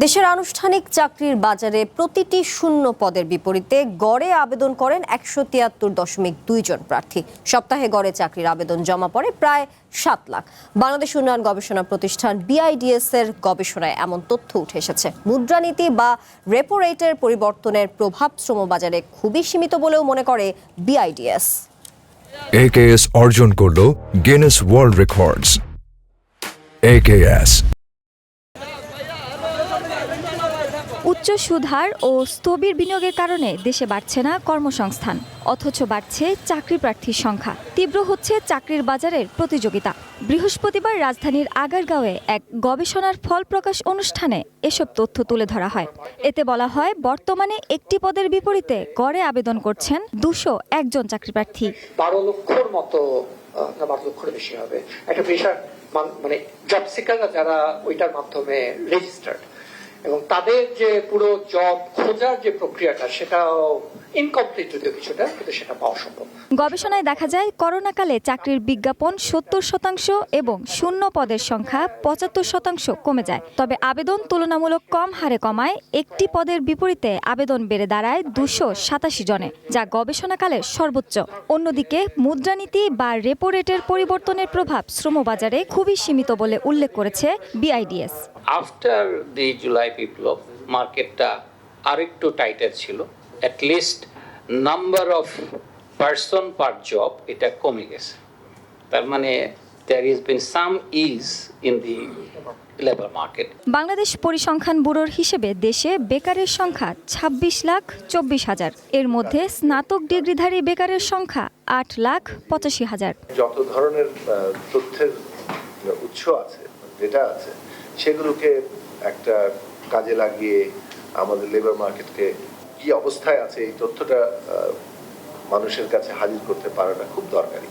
দেশের আনুষ্ঠানিক চাকরির বাজারে প্রতিটি শূন্য পদের বিপরীতে গড়ে আবেদন করেন ১৭৩.২ জন প্রার্থী। সপ্তাহে গড়ে চাকরির আবেদন জমা পড়ে প্রায় ৭ লাখ। বাংলাদেশ উন্নয়ন গবেষণা প্রতিষ্ঠান BIDS এর গবেষণায় এমন তথ্য উঠে এসেছে। মুদ্রানীতি বা রেপো রেটের পরিবর্তনের প্রভাব শ্রমবাজারে খুবই সীমিত বলেও মনে করে BIDS। AKS অর্জন করল গিনেস ওয়ার্ল্ড রেকর্ডস। AKS উচ্চ সুদহার ও স্থবির বিনিয়োগের কারণে দেশে বাড়ছে না কর্মসংস্থান, অথচ বাড়ছে চাকরি প্রার্থীর সংখ্যা। তীব্র হচ্ছে চাকরির বাজারের প্রতিযোগিতা। বৃহস্পতিবার রাজধানীর আগারগাঁওয়ে এক গবেষণার ফল প্রকাশ অনুষ্ঠানে এসব তথ্য তুলে ধরা হয়। এতে বলা হয়, বর্তমানে একটি পদের বিপরীতে গড়ে আবেদন করছেন 201 জন চাকরি প্রার্থী। 12 লক্ষর মতো, 12 লক্ষের বেশি হবে একটা পেশার, মানে জব সিকাররা যারা ওইটার মাধ্যমে রেজিস্টার্ড, এবং তাদের যে পুরো জব খোঁজার যে প্রক্রিয়াটা সেটাও ইনকমপ্লিট যদিও কিছুটা, কিন্তু সেটা পাওয়া সম্ভব। গবেষণায় দেখা যায়, করোনাকালে চাকরির বিজ্ঞাপন 70% এবং শূন্য পদের সংখ্যা 75% কমে যায়। তবে আবেদন তুলনামূলক কম হারে কমায় একটি পদের বিপরীতে আবেদন বেড়ে দাঁড়ায় 287 জনে, যা গবেষণাকালের সর্বোচ্চ। অন্যদিকে মুদ্রানীতি বা রেপো রেটের পরিবর্তনের প্রভাব শ্রমবাজারে খুবই সীমিত বলে উল্লেখ করেছে BIDS। আফটার দি জুলাই বিপ্লব মার্কেটটা আরেকটু টাইটার ছিল। At least number of person per job এটা কমে গেছে। তার মানে there has been some ease in the labor market. Bangladesh পরিসংখ্যান ব্যুরোর হিসেবে দেশে বেকারের সংখ্যা 26,24,000। এর মধ্যে স্নাতক ডিগ্রিধারী বেকারের সংখ্যা 8,85,000। যত ধরনের তথ্যের উৎস আছে, ডেটা আছে, সেগুলোকে একটা কাজে লাগিয়ে আমাদের লেবার মার্কেটকে কি অবস্থায় আছে এই তথ্যটা মানুষের কাছে হাজির করতে পারাটা খুব দরকারি।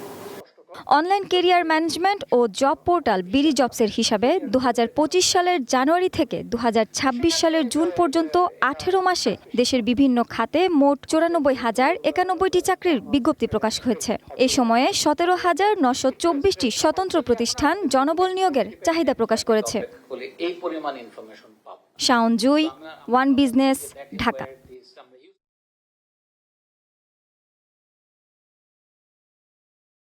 অনলাইন কেরিয়ার ম্যানেজমেন্ট ও জব পোর্টাল বিডি জবসের হিসাবে 2025 সালের জানুয়ারি থেকে 2026 সালের জুন পর্যন্ত 18 মাসে দেশের বিভিন্ন খাতে মোট 94,091টি চাকরির বিজ্ঞপ্তি প্রকাশ হয়েছে। এ সময়ে 17,924টি স্বতন্ত্র প্রতিষ্ঠান জনবল নিয়োগের চাহিদা প্রকাশ করেছে। এই পরিমাণ ইনফরমেশন পাবো। শাওন জুই, ওয়ান বিজনেস, ঢাকা।